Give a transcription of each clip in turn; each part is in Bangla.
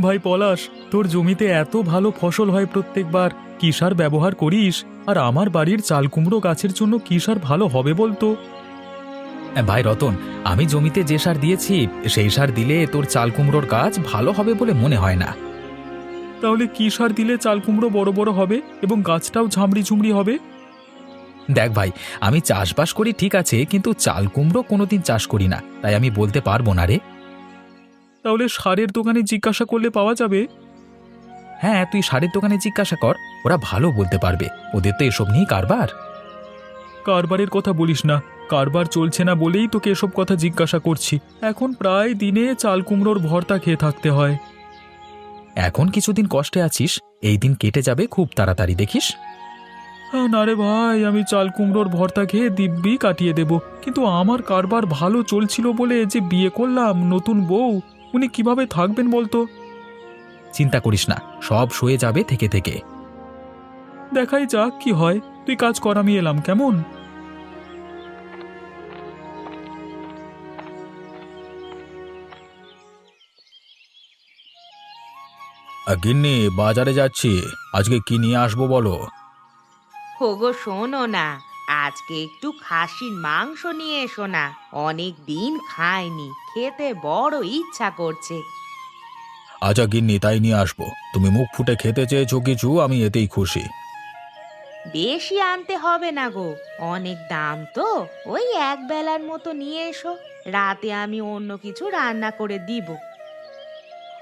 ভাই পলাশ, তোর জমিতে এত ভালো ফসল হয় প্রত্যেকবার, কি সার ব্যবহার করিস? আর আমার বাড়ির চাল কুমড়ো গাছের জন্য কি সার ভালো হবে বলতো? ভাই রতন, আমি জমিতে যে সার দিয়েছি সেই সার দিলে তোর চাল কুমড়োর গাছ ভালো হবে বলে মনে হয় না। তাহলে কি সার দিলে চাল কুমড়ো বড় বড় হবে এবং গাছটাও ঝামড়ি ঝুমড়ি হবে? দেখ ভাই, আমি চাষবাস করি ঠিক আছে, কিন্তু চাল কুমড়ো কোনোদিন চাষ করি না, তাই আমি বলতে পারবো না রে। তাহলে সারের দোকানে জিজ্ঞাসা করলে পাওয়া যাবে? হ্যাঁ, তুই সারের দোকানে জিজ্ঞাসা কর, ওরা ভালো বলতে পারবে, ওদের তো এসব নিয়েই কারবার। কারবারের কথা বলিস না, কারবার চলছে না বলেই তোকে এসব কথা জিজ্ঞাসা করছি। এখন প্রায় দিনে চাল কুমড়োর ভর্তা খেয়ে থাকতে হয়। এখন কিছুদিন কষ্টে আছিস, এই দিন কেটে যাবে খুব তাড়াতাড়ি, দেখিস। না রে ভাই, আমি চাল কুমড়োর ভর্তা খেয়ে দিব্যি কাটিয়ে দেব, কিন্তু আমার কারবার ভালো চলছিল বলে যে বিয়ে করলাম নতুন বউ, উনি কিভাবে থাকবেন বলতো? চিন্তা করিস না, সব সয়ে যাবে থেকে থেকে। দেখাই যাক কি হয়। তুই কাজ কর, আমি এলাম কেমন? গিন্নি, বাজারে যাচ্ছি, আজকে কি নিয়ে আসবো বলো? হোগো শোনো না, আজকে একটু খাসির মাংস নিয়ে এসো না। অনেক দিন খাইনি, খেতে বড় ইচ্ছা করছে। আচ্ছা গিন্নি, তাই নিয়ে আসবো। তুমি মুখ ফুটে খেতে চেয়েছো কিছু, আমি এতেই খুশি। বেশি আনতে হবে না গো, অনেক দাম তো। ওই এক বেলার মতো নিয়ে এসো, রাতে আমি অন্য কিছু রান্না করে দিব।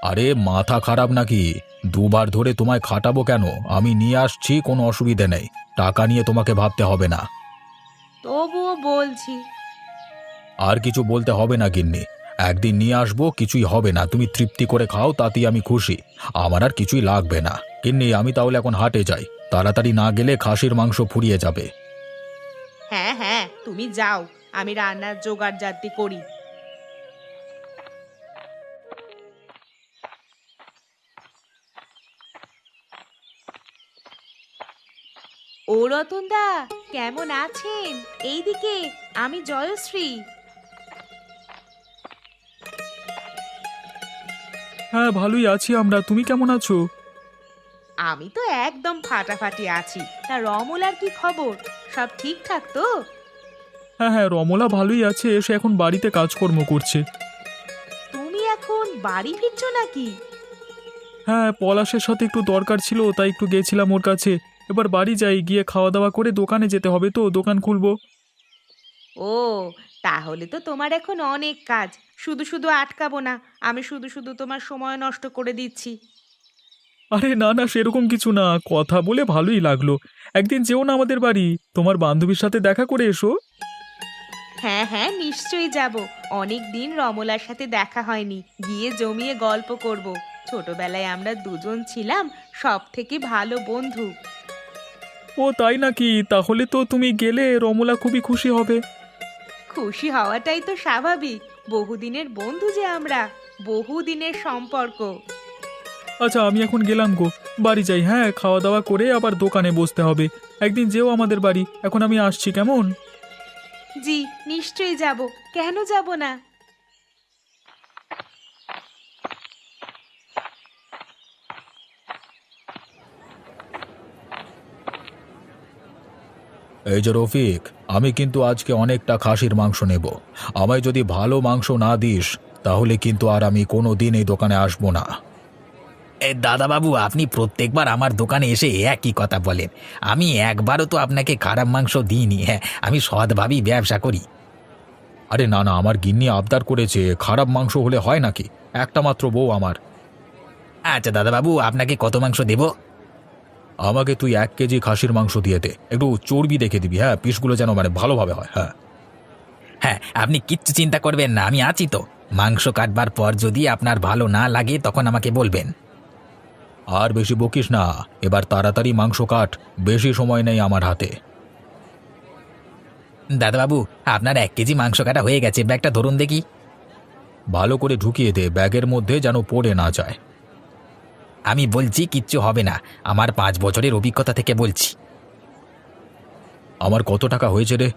আরে মাথা খারাপ নাকি? দুবার ধরে তোমায় খাটাবো কেন? আমি নিয়ে আসছি, কোনো অসুবিধে নেই। টাকা নিয়ে তোমাকে ভাবতে হবে না। তবুও বলছি। আর কিছু বলতে হবে না গিন্নি, একদিন নিয়ে আসবো, কিছুই হবে না, তুমি তৃপ্তি করে খাও, তাতেই আমি খুশি। আমার আর কিছুই লাগবে না গিন্নি, আমি তাহলে এখন হাটে যাই, তাড়াতাড়ি না গেলে খাসির মাংস ফুরিয়ে যাবে। হ্যাঁ হ্যাঁ, তুমি যাও, আমি রান্নার জোগাড় জাতি করি। ও রতনদা, কেমন আছেন? এইদিকে, আমি জয়শ্রী। হ্যাঁ, ভালোই আছি আমরা। তুমি কেমন আছো? আমি তো একদম ফাটাফাটি আছি। তা রমলার কি খবর? সব ঠিকঠাক তো? হ্যাঁ হ্যাঁ, রমলা ভালোই আছে, সে এখন বাড়িতে কাজকর্ম করছে। তুমি এখন বাড়ি ফিরছো নাকি? হ্যাঁ, পলাশের সাথে একটু দরকার ছিল, তাই একটু গেছিলাম ওর কাছে। এবার বাড়ি যাই, গিয়ে খাওয়া দাওয়া করে দোকানে যেতে হবে, তো দোকান খুলবো। ও, তাহলে তো তোমার এখন অনেক কাজ। শুধু শুধু আটকাবো না, আমি শুধু শুধু তোমার সময় নষ্ট করে দিচ্ছি। আরে না না, সেরকম কিছু না, কথা বলে ভালোই লাগলো। একদিন যেও না আমাদের বাড়ি, তোমার বান্ধবীর সাথে দেখা করে এসো। হ্যাঁ হ্যাঁ, নিশ্চয়ই যাব। অনেক দিন রমলার সাথে দেখা হয়নি, গিয়ে জমিয়ে গল্প করব। ছোটবেলায় আমরা দুজন ছিলাম সব থেকে ভালো বন্ধু। ও তাই নাকি? তাহলে তো তুমি গেলে রমলা খুবই খুশি হবে। খুশি হওয়াটাই তো স্বাভাবিক, বহুদিনের বন্ধু যে আমরা, বহুদিনের সম্পর্ক। আচ্ছা, আমি এখন গেলাম গো, বাড়ি যাই। হ্যাঁ, খাওয়া দাওয়া করে আবার দোকানে বসতে হবে। একদিন যেও আমাদের বাড়ি, এখন আমি আসছি কেমন? জি, নিশ্চয়ই যাব, কেন যাব না। এই যে রফিক, আমি কিন্তু আজকে অনেকটা খাসির মাংস নেব। আমায় যদি ভালো মাংস না দিস, তাহলে কিন্তু আর আমি কোনো দিন এই দোকানে আসবো না। দাদাবাবু, আপনি প্রত্যেকবার আমার দোকানে এসে একই কথা বলেন। আমি একবারও তো আপনাকে খারাপ মাংস দিইনি। হ্যাঁ, আমি সৎভাবেই ব্যবসা করি। আরে না না, আমার গিন্নি আবদার করেছে, খারাপ মাংস হলে হয় নাকি? একটা মাত্র বউ আমার। আচ্ছা দাদাবাবু, আপনাকে কত মাংস দেব? আমাকে তুই 1 কেজি খাসির মাংস দিয়ে দে, একটু চর্বি দেখে দিবি, হ্যাঁ, পিসগুলো যেন মানে ভালোভাবে হয়। হ্যাঁ হ্যাঁ, আপনি কিচ্ছু চিন্তা করবেন না, আমি আছি তো। মাংস কাটবার পর যদি আপনার ভালো না লাগে তখন আমাকে বলবেন। আর বেশি বকিস না, এবার তাড়াতাড়ি মাংস কাট, বেশি সময় নেই আমার হাতে। দাদাবাবু, আপনার 1 কেজি মাংস কাটা হয়ে গেছে, ব্যাগটা ধরুন দেখি। ভালো করে ঢুকিয়ে দে, ব্যাগের মধ্যে যেন পড়ে না যায়। আমি বলছি কিচ্ছু হবে না, আমার 5 বছরের অভিজ্ঞতা থেকে বলছি। আমার কত টাকা হয়েছে রে?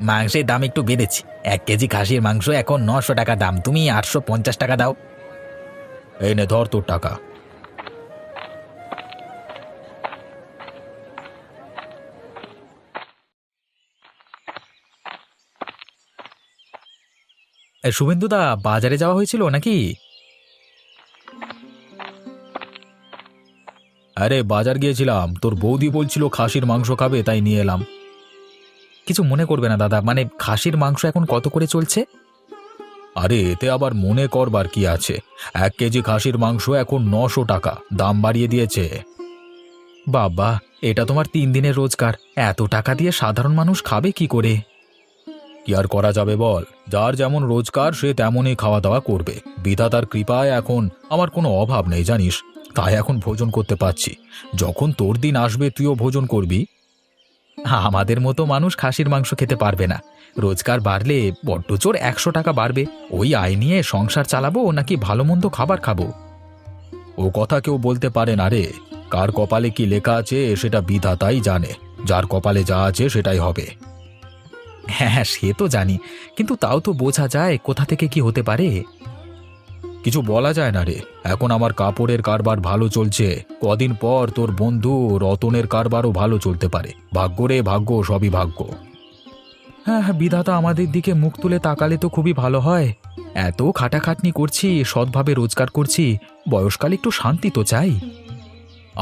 মাংসের দাম একটু বেড়েছে। 1 কেজি খাসির মাংস এখন 900 টাকা দাম, তুমি 850 টাকা দাও। এই নে ধর তোর টাকা। শুভেন্দুদা, বাজারে যাওয়া হয়েছিল নাকি? আরে বাজার গিয়েছিলাম, তোর বৌদি বলছিল খাসির মাংস খাবে, তাই নিয়ে এলাম। কিছু মনে করবে না দাদা, মানে খাসির মাংস এখন কত করে চলছে? আরে এতে আবার মনে করবার কি আছে, 1 কেজি খাসির মাংস এখন 900 টাকা, দাম বাড়িয়ে দিয়েছে। বাবা, এটা তোমার 3 দিনের রোজগার, এত টাকা দিয়ে সাধারণ মানুষ খাবে কি করে? কি আর করা যাবে বল, যার যেমন রোজগার সে তেমনই খাওয়া দাওয়া করবে। বিধাতার কৃপায় এখন আমার কোনো অভাব নেই জানিস, তাই এখন ভোজন করতে পারছি। যখন তোর দিন আসবে তুইও ভোজন করবি। আমাদের মতো মানুষ খাসির মাংস খেতে পারবে না। রোজগার বাড়লে বড্ড জোর 100 টাকা বাড়বে, ওই আয় নিয়ে সংসার চালাবো নাকি ভালো মন্দ খাবার খাবো? ও কথা কেউ বলতে পারে না রে, কার কপালে কি লেখা আছে সেটা বিধাতাই জানে, যার কপালে যা আছে সেটাই হবে। হ্যাঁ হ্যাঁ, সে তো জানি, কিন্তু তাও তো বোঝা যায় কোথা থেকে কি হতে পারে। কিছু বলা যায় না রে, এখন আমার কাপড়ের কারবার ভালো চলছে, কদিন পর তোর বন্ধু রতনের কারবারও ভালো চলতে পারে। ভাগ্য রে ভাগ্য, সবই ভাগ্য। হ্যাঁ হ্যাঁ, বিধাতা আমাদের দিকে মুখ তুলে তাকালে তো খুবই ভালো হয়। এত খাটাখাটনি করছি, সৎভাবে রোজগার করছি, বয়সকালে একটু শান্তি তো চাই।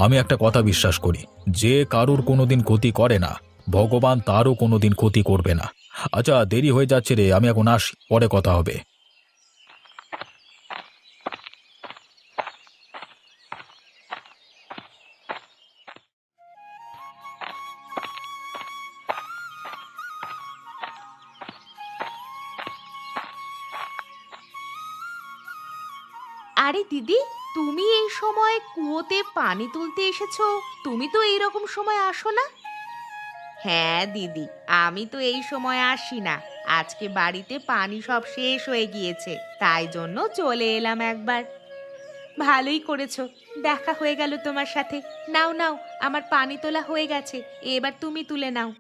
আমি একটা কথা বিশ্বাস করি, যে কারুর কোনোদিন ক্ষতি করে না, ভগবান তারও কোনোদিন ক্ষতি করবে না। আচ্ছা, দেরি হয়ে যাচ্ছে রে, আমি এখন আসি, পরে কথা হবে। আরে দিদি, তুমি এই সময় কুয়োতে পানি তুলতে এসেছো? তুমি তো এই রকম সময় আসো না। হ্যাঁ দিদি, আমি তো এই সময় আসি না। আজকে বাড়িতে পানি সব শেষ হয়ে গিয়েছে, তাই জন্য চলে এলাম একবার। ভালোই করেছো, দেখা হয়ে গেল তোমার সাথে। নাও নাও, আমার পানি তোলা হয়ে গেছে, এবার তুমি তুলে নাও।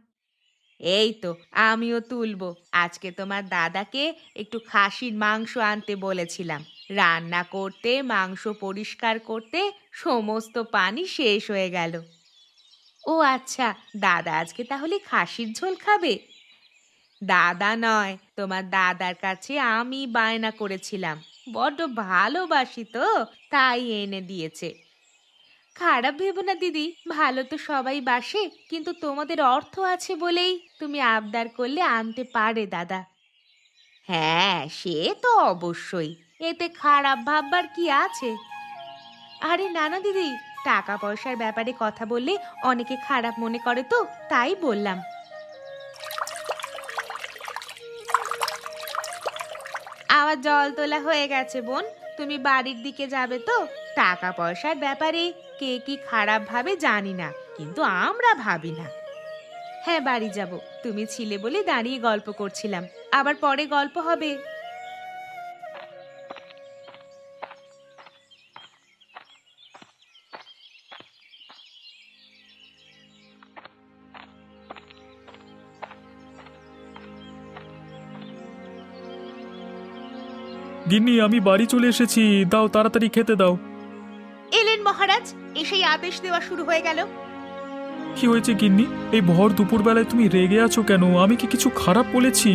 এই তো, আমিও তুলবো। আজকে তোমার দাদাকে একটু খাসির মাংস আনতে বলেছিলাম। রান্না করতে, মাংস পরিষ্কার করতে সমস্ত পানি শেষ হয়ে গেল। ও আচ্ছা, দাদা আজকে তাহলে খাসির ঝোল খাবে? দাদা নয়, তোমার দাদার কাছে আমি বায়না করেছিলাম, বড্ড ভালোবাসি তো, তাই এনে দিয়েছে। খারাপ ভেবো না দিদি, ভালো তো সবাই বাসে, কিন্তু তোমাদের অর্থ আছে বলেই তুমি আবদার করলে আনতে পারে দাদা। হ্যাঁ, সে তো অবশ্যই, এতে খারাপ ভাববার কি আছে? আরে না না দিদি, টাকা পয়সার ব্যাপারে কথা বললে অনেকে খারাপ মনে করে তো, তাই বললাম। আমার জল তোলা হয়ে গেছে বোন, তুমি বাড়ির দিকে যাবে তো? টাকা পয়সার ব্যাপারে কে কি খারাপ ভাবে জানি না, কিন্তু আমরা ভাবি না। হ্যাঁ, বাড়ি যাব, তুমি ছিলে বলে দাঁড়িয়ে গল্প করছিলাম, আবার পরে গল্প হবে। গিন্নি, আমি বাড়ি চলে এসেছি, দাও তাড়াতাড়ি খেতে দাও। এলেন মহারাজ, এসেই আদেশ দেওয়া শুরু হয়ে গেল। কি হয়েছে গিন্নি, এই ভর দুপুরবেলায় তুমি রেগে আছো কেন? আমি কি কিছু খারাপ বলেছি?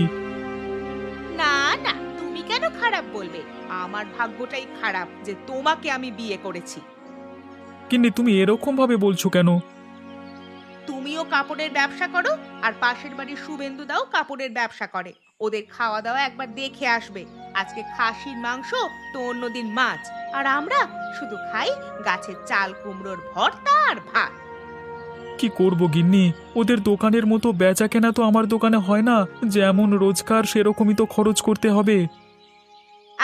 না না, তুমি কেন খারাপ বলবে? আমার ভাগ্যটাই খারাপ যে তোমাকে আমি বিয়ে করেছি। গিন্নি, তুমি এরকম ভাবে বলছো কেন? তুমিও কাপড়ের ব্যবসা করো, আর পাশের বাড়ির শুভেন্দু দাও কাপড়ের ব্যবসা করে। ওদের খাওয়া দাওয়া একবার দেখে আসবে। আজকে খাসির মাংস তো অন্যদিন মাছ, আর আমরা শুধু খাই গাছের চাল কুমড়োর ভর্তা আর ভাত। কি করব গিন্নি, ওদের দোকানের মতো বেচা কেনা তো আমার দোকানে হয় না, যেমন রোজগার সেরকমই তো খরচ করতে হবে।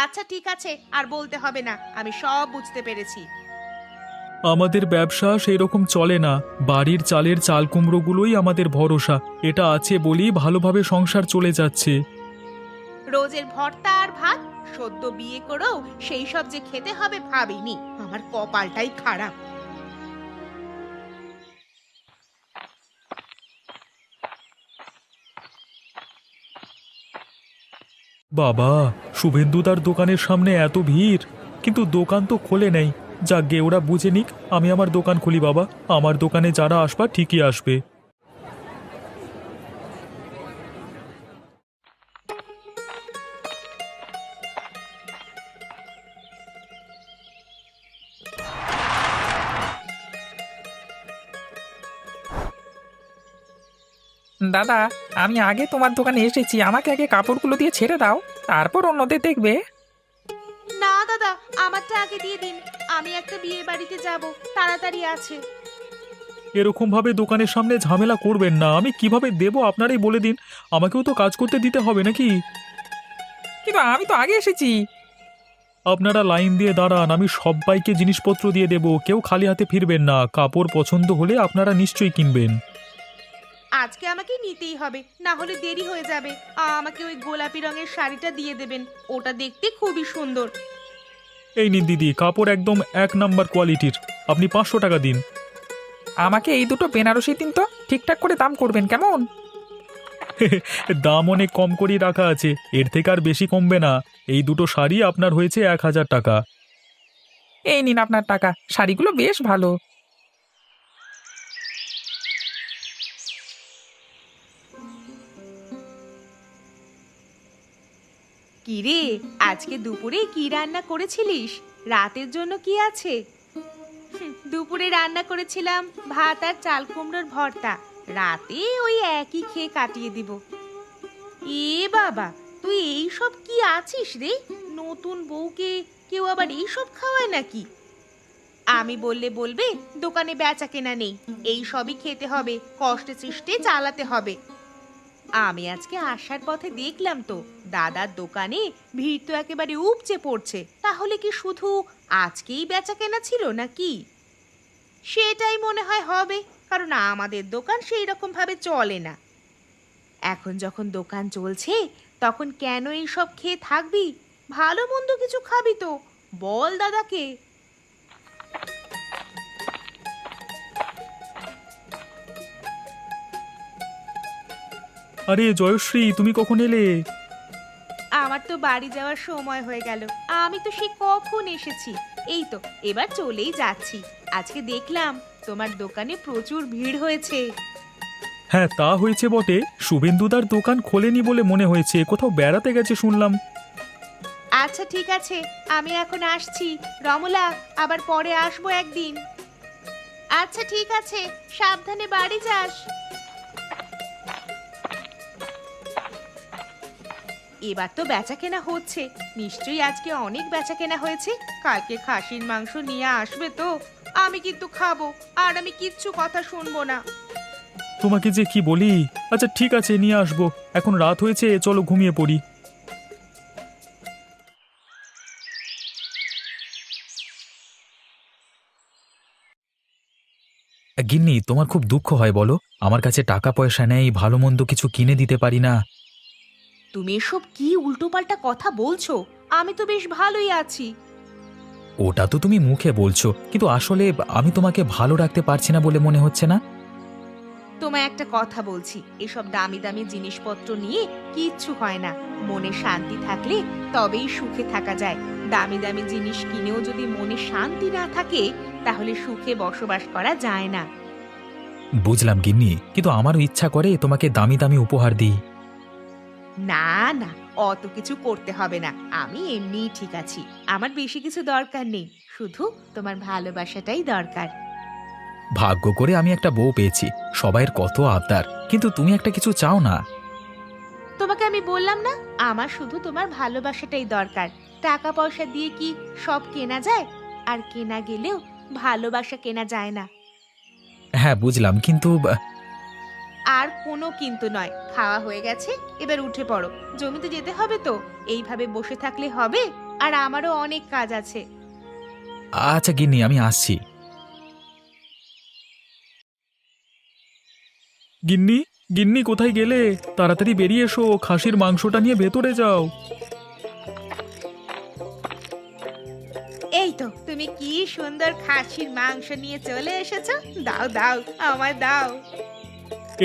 আচ্ছা ঠিক আছে, আর বলতে হবে না, আমি সব বুঝতে পেরেছি। আমাদের ব্যবসা সেই রকম চলে না, বাড়ির চালের চাল কুমড়োগুলোই আমাদের ভরসা, এটা আছে বলেই ভালোভাবে সংসার চলে যাচ্ছে। রোজের ভর্তা আর ভাত, সদ্য বিয়ে করেও সেই সব যে খেতে হবে ভাবিনি। আমার কপালটাই খারাপ। বাবা, শুভেন্দুদার দোকানের সামনে এত ভিড়, কিন্তু দোকান তো খোলে নেই। যাকগে, ওরা বুঝে নিক, আমি আমার দোকান খুলি বাবা। আমার দোকানে যারা আসবার ঠিকই আসবে। দাদা, আমি আগে তোমার দোকানে এসেছি, আমাকে আগে কাপড়গুলো দিয়ে ছেড়ে দাও, তারপর অন্যদের দেখবে। না দাদা, আমারটা আগে দিয়ে দিন। আমি একটা বিয়ে বাড়িতে যাব, তাড়াতাড়ি আছে। এরকম ভাবে দোকানের সামনে ঝামেলা করবেন না। আমি কিভাবে দেবো আপনারাই বলে দিন। আমাকেও তো কাজ করতে দিতে হবে নাকি? কিন্তু আমি তো আগে এসেছি। আপনারা লাইন দিয়ে দাঁড়ান, আমি সবাইকে জিনিসপত্র দিয়ে দেবো। কেউ খালি হাতে ফিরবেন না। কাপড় পছন্দ হলে আপনারা নিশ্চয়ই কিনবেন। আজকে আমাকে নিতেই হবে, না হলে দেরি হয়ে যাবে। আমাকে ওই গোলাপি রঙের শাড়িটা দিয়ে দেবেন, ওটা দেখতে খুবই সুন্দর। এই নিন দিদি, কাপড় একদম 1 নাম্বার কোয়ালিটির। আপনি 500 টাকা দিন। আমাকে এই দুটো বেনারসি দিন তো, ঠিকঠাক করে দাম করবেন কেমন? দাম অনেক কম করেই রাখা আছে, এর থেকে আর বেশি কমবে না। এই দুটো শাড়ি আপনার হয়েছে 1000 টাকা। এই নিন আপনার টাকা, শাড়িগুলো বেশ ভালো। কি রে, আজকে দুপুরে কি রান্না করেছিলিস? রাতের জন্য কি আছে? দুপুরে রান্না করেছিলাম ভাত আর চাল কুমড়োর ভর্তা। রাতে ওই একই খেয়ে কাটিয়ে দিব। এ বাবা, তুই এই সব কি আছিস রে? নতুন বউকে কেউ আবার এই সব খাওয়ায় নাকি? আমি বললে বলবে দোকানে বেচা কেনা নেই, এই সবই খেতে হবে, কষ্টে সৃষ্টে চালাতে হবে। আমি আজকে আসার পথে দেখলাম তো দাদার দোকানে ভিড় তো একেবারে উপচে পড়ছে। তাহলে কি শুধু আজকেই বেচা কেনা ছিল নাকি? সেটাই মনে হয় হবে, কারণ আমাদের দোকান সেই রকম ভাবে চলে না। এখন যখন দোকান চলছে, তখন কেন এই সব খেয়ে থাকবি? ভালো মন্দ কিছু খাবি তো, বল দাদাকে। আরে জয়শ্রী, তুমি কখন এলে? আমার তো বাড়ি যাওয়ার সময় হয়ে গেল। আমি তো সে কখন এসেছি, এই তো এবার চলেই যাচ্ছি। আজকে দেখলাম তোমার দোকানে প্রচুর ভিড় হয়েছে। হ্যাঁ, তা হয়েছে বটে। শুভেন্দুদার দোকান খোলেনি বলে মনে হয়েছে, কোথাও বেড়াতে গেছে শুনলাম। আচ্ছা ঠিক আছে, আমি এখন আসছি। রমলা, আবার পরে আসবো একদিন। আচ্ছা ঠিক আছে, সাবধানে বাড়ি যাস। এবার তো বেচা কেনা হচ্ছে, নিশ্চয়ই আজকে অনেক বেচা কেনা হয়েছে। কালকে খাসির মাংস নিয়ে আসবে তো, আমি কিন্তু খাবো, আর আমি কিচ্ছু কথা শুনবো না। তোমাকে যে কি বলি। আচ্ছা ঠিক আছে, নিয়ে আসবো। এখন রাত হয়েছে, চলো ঘুমিয়ে পড়ি। গিন্নি, তোমার খুব দুঃখ হয় বলো? আমার কাছে টাকা পয়সা নেই, ভালো মন্দ কিছু কিনে দিতে পারি না। তুমি এসব কি উল্টোপাল্টা কথা বলছো? আমি তো বেশ ভালোই আছি। ওটা তো তুমি মুখে বলছো, কিন্তু আসলে আমি তোমাকে ভালো রাখতে পারছি না বলে মনে হচ্ছে না? তোমায় একটা কথা বলছি, এসব দামি দামি জিনিসপত্র নিয়ে কিচ্ছু হয় না। মনে শান্তি থাকলে তবেই সুখে থাকা যায়। দামি দামি জিনিস কিনেও যদি মনে শান্তি না থাকে, তাহলে সুখে বসবাস করা যায় না। বুঝলাম গিন্নি, কিন্তু আমারও ইচ্ছা করে তোমাকে দামি দামি উপহার দিই। না না, অত কিছু করতে হবে না। আমি এমনিই ঠিক আছি, আমার বেশি কিছু দরকার নেই। শুধু তোমার ভালোবাসাটাই দরকার। ভাগ্য করে আমি একটা বউ পেয়েছি। সবাইয়ের কত আবদার, কিন্তু তুমি একটা কিছু চাও না। তোমাকে আমি বললাম না, আমার শুধু তোমার ভালোবাসাটাই দরকার। টাকা পয়সা দিয়ে কি সব কেনা যায়? আর কেনা গেলেও ভালোবাসা কেনা যায় না। হ্যাঁ বুঝলাম, কিন্তু আর কোনো কিন্তু নয়, খাওয়া হয়ে গেছে, এবার উঠে পড়ো। জমিতে যেতে হবে তো, এইভাবে বসে থাকলে হবে? আর আমারও অনেক কাজ আছে। আচ্ছা গিন্নি, আমি আসছি। গিন্নি, গিন্নি কোথায় গেলে? তাড়াতাড়ি বেরিয়ে এসো, খাসির মাংসটা নিয়ে ভেতরে যাও। এই তো, তুমি কি সুন্দর খাসির মাংস নিয়ে চলে এসেছো। দাও দাও, আমায় দাও।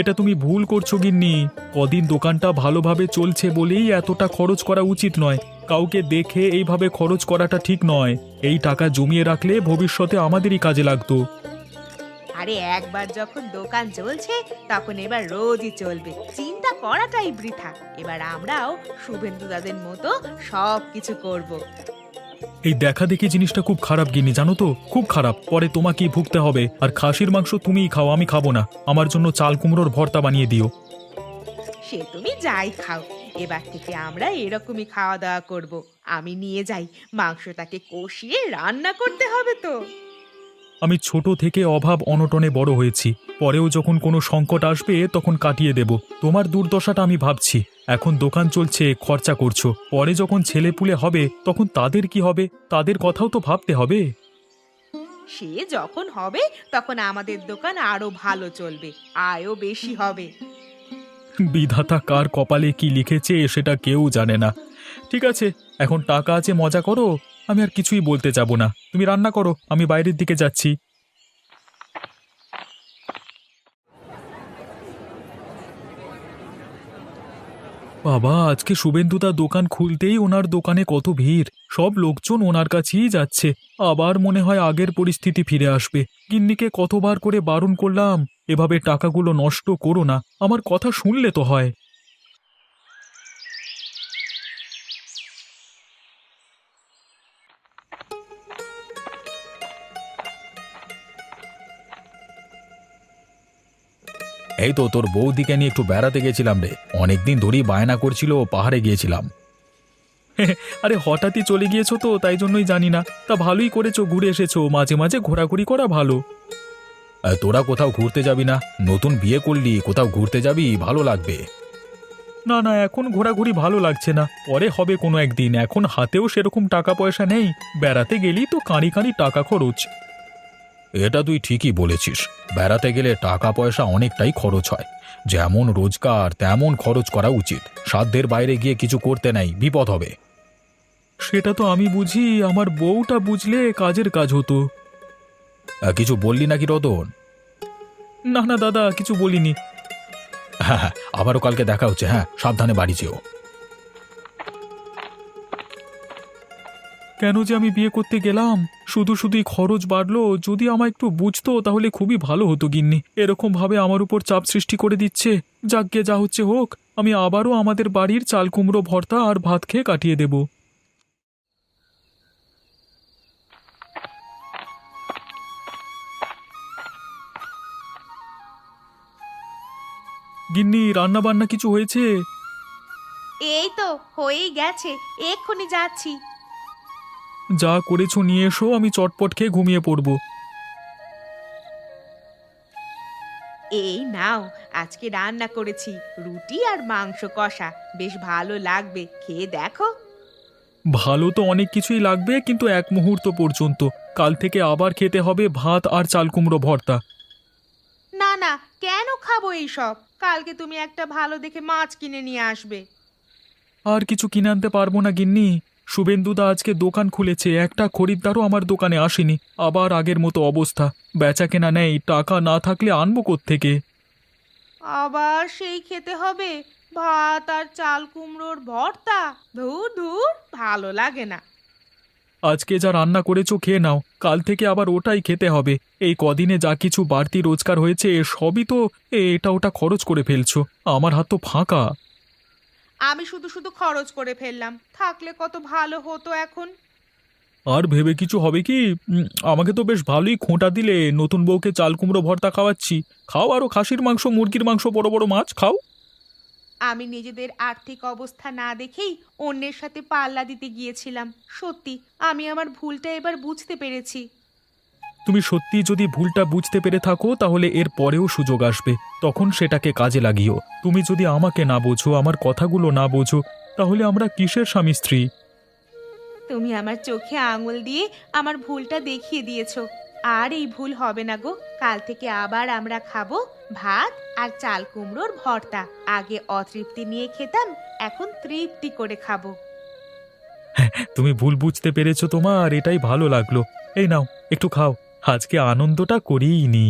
এটা তুমি ভুল করছো গিন্নি। কদিন দোকানটা ভালোভাবে চলছে বলেই এতটা খরচ করা উচিত নয়। কাউকে দেখে এইভাবে খরচ করাটা ঠিক নয়। এই টাকা জমিয়ে রাখলে ভবিষ্যতে আমাদেরই কাজে লাগতো। আরে একবার যখন দোকান চলছে তখন এবার রোজই চলবে, চিন্তা করাটাই বৃথা। এবার আমরাও শুভেন্দু দাদের মতো সব কিছু করব। এই দেখা দেখি জিনিসটা খুব খারাপ গিন্নি, জানো তো, খুব খারাপ। পরে তোমাকেই ভুগতে হবে। আর খাসির মাংস তুমিই খাও, আমি খাবো না। আমার জন্য চাল কুমড়োর ভর্তা বানিয়ে দিও। সে তুমি যাই খাও, এবার থেকে আমরা এরকমই খাওয়া দাওয়া করব। আমি নিয়ে যাই, মাংসটাকে কষিয়ে রান্না করতে হবে তো। আমি ছোট থেকে অভাব অনটনে বড় হয়েছি, পরেও যখন কোনো সংকট আসবে তখন কাটিয়ে দেব। তোমার দুর্দশাটা আমি ভাবছি। এখন দোকান চলছে, খরচা করছো, পরে যখন ছেলেপুলে হবে তখন তাদের কি হবে, তাদের কথাও তো ভাবতে হবে। সে যখন হবে তখন আমাদের দোকান আরো ভালো চলবে, আয়ও বেশি হবে। বিধাতা কার কপালে কি লিখেছে সেটা কেউ জানে না। ঠিক আছে, এখন টাকা আছে, মজা করো। আমি আর কিছুই বলতে যাব না। তুমি রান্না করো, আমি বাইরের দিকে যাচ্ছি। বাবা, আজকে শুভেন্দুদা দোকান খুলতেই ওনার দোকানে কত ভিড়। সব লোকজন ওনার কাছেই যাচ্ছে। আবার মনে হয় আগের পরিস্থিতি ফিরে আসবে। গিন্নিকে কতবার করে বারণ করলাম, এভাবে টাকাগুলো নষ্ট করো না, আমার কথা শুনলে তো হয়। এই তো তোর বৌদিকে নিয়ে একটু বেড়াতে গেছিলাম রে। অনেকদিন ধরেই বায়না করছিল, পাহাড়ে গিয়েছিলাম। আরে হঠাৎই চলে গিয়েছো তো, তাই জন্যই জানি না। তা ভালোই করেছো, ঘুরে এসেছো। মাঝে মাঝে ঘোরাঘুরি করা ভালো। তোরা কোথাও ঘুরতে যাবি না? নতুন বিয়ে করলি, কোথাও ঘুরতে যাবি, ভালো লাগবে। না না, এখন ঘোরাঘুরি ভালো লাগছে না, পরে হবে কোনো একদিন। এখন হাতেও সেরকম টাকা পয়সা নেই। বেড়াতে গেলেই তো কাঁড়ি কাঁড়ি টাকা খরচ। এটা তুই ঠিকই বলেছিস। বেড়াতে গেলে টাকা পয়সা অনেকটাই খরচ হয়। যেমন রোজগার তেমন খরচ করা উচিত। সাধ্যের বাইরে গিয়ে কিছু করতে নাই, বিপদ হবে। সেটা তো আমি বুঝি, আমার বউটা বুঝলে কাজের কাজ হতো। কিছু বললি নাকি রতন? না না দাদা, কিছু বলিনি। হ্যাঁ হ্যাঁ, আবারও কালকে দেখা হচ্ছে। হ্যাঁ, সাবধানে বাড়ি যেও। কেন যে আমি বিয়ে করতে গেলাম, শুধু শুধুই খরচ বাড়লো। যদি আমায় একটু বুঝতো তাহলে খুবই ভালো হতো গিন্নি। এরকম ভাবে আমার উপর চাপ সৃষ্টি করে দিচ্ছে। যাকগে, যা হচ্ছে হোক, আমি আবারও আমাদের বাড়ির চাল কুমড়ো ভর্তা আর ভাত খেয়ে কাটিয়ে দেব। গিন্নি, রান্না বান্না কিছু হয়েছে? এই তো হয়েই গেছে, এক্ষুনি যাচ্ছি। যা করেছো নিয়ে এসো, আমি চটপট খেয়ে ঘুমিয়ে পড়ব। এই নাও, আজকে রান্না করেছি রুটি আর মাংস কষা, বেশ ভালো লাগবে, খেয়ে দেখো। ভালো তো অনেক কিছুই লাগবে, কিন্তু এক মুহূর্ত পর্যন্ত। কাল থেকে আবার খেতে হবে ভাত আর চাল কুমড়ো ভর্তা। না না, কেন খাবো এইসব? কালকে তুমি একটা ভালো দেখে মাছ কিনে নিয়ে আসবে। আর কিছু কিনে আনতে পারবো না গিন্নি। শুভেন্দুদা আজকে দোকান খুলেছে, একটা খরিদ্দারও আমার দোকানে আসেনি। আবার আগের মতো অবস্থা, বেচা কেনা নেই, টাকা না থাকলে আনবো কোত্থেকে? আবার সেই খেতে হবে ভাত আর চাল কুমড়োর ভর্তা। ধুর ধুর, ভালো লাগে না। আজকে যা রান্না করেছো খেয়ে নাও, কাল থেকে আবার ওটাই খেতে হবে। এই কদিনে যা কিছু বাড়তি রোজগার হয়েছে সবই তো এটা ওটা খরচ করে ফেলছো। আমার হাত তো ফাঁকা। আমি শুধু শুধু খরচ করে ফেললাম, থাকলে কত ভালো হতো এখন। আর ভেবে কিছু হবে কি? আমাকে তো বেশ ভালোই খোঁটা দিলে। নতুন বউকে চাল কুমড়ো ভর্তা খাওয়াচ্ছি। খাও, আরো খাসির মাংস, মুরগির মাংস, বড় বড় মাছ খাও। আমি নিজেদের আর্থিক অবস্থা না দেখেই অন্যের সাথে পাল্লা দিতে গিয়েছিলাম। সত্যি, আমি আমার ভুলটা এবার বুঝতে পেরেছি। তুমি সত্যি যদি ভুলটা বুঝতে পেরে থাকো তাহলে এর পরেও সুযোগ আসবে, তখন সেটাকে কাজে লাগিও। তুমি যদি আমাকে না বোঝো, আমার কথাগুলো না বোঝো, তাহলে আমরা কিসের স্বামী স্ত্রী? তুমি আমার চোখে আঙুল দিয়ে আমার ভুলটা দেখিয়ে দিয়েছো। আর এই ভুল হবে না গো। কাল থেকে আবার আমরা খাবো ভাত আর চাল কুমড়োর ভর্তা। আগে অতৃপ্তি নিয়ে খেতাম, এখন তৃপ্তি করে খাবো। তুমি ভুল বুঝতে পেরেছো, তোমার এটাই ভালো লাগলো। এই নাও, একটু খাও, আজকে আনন্দটা করিই নি।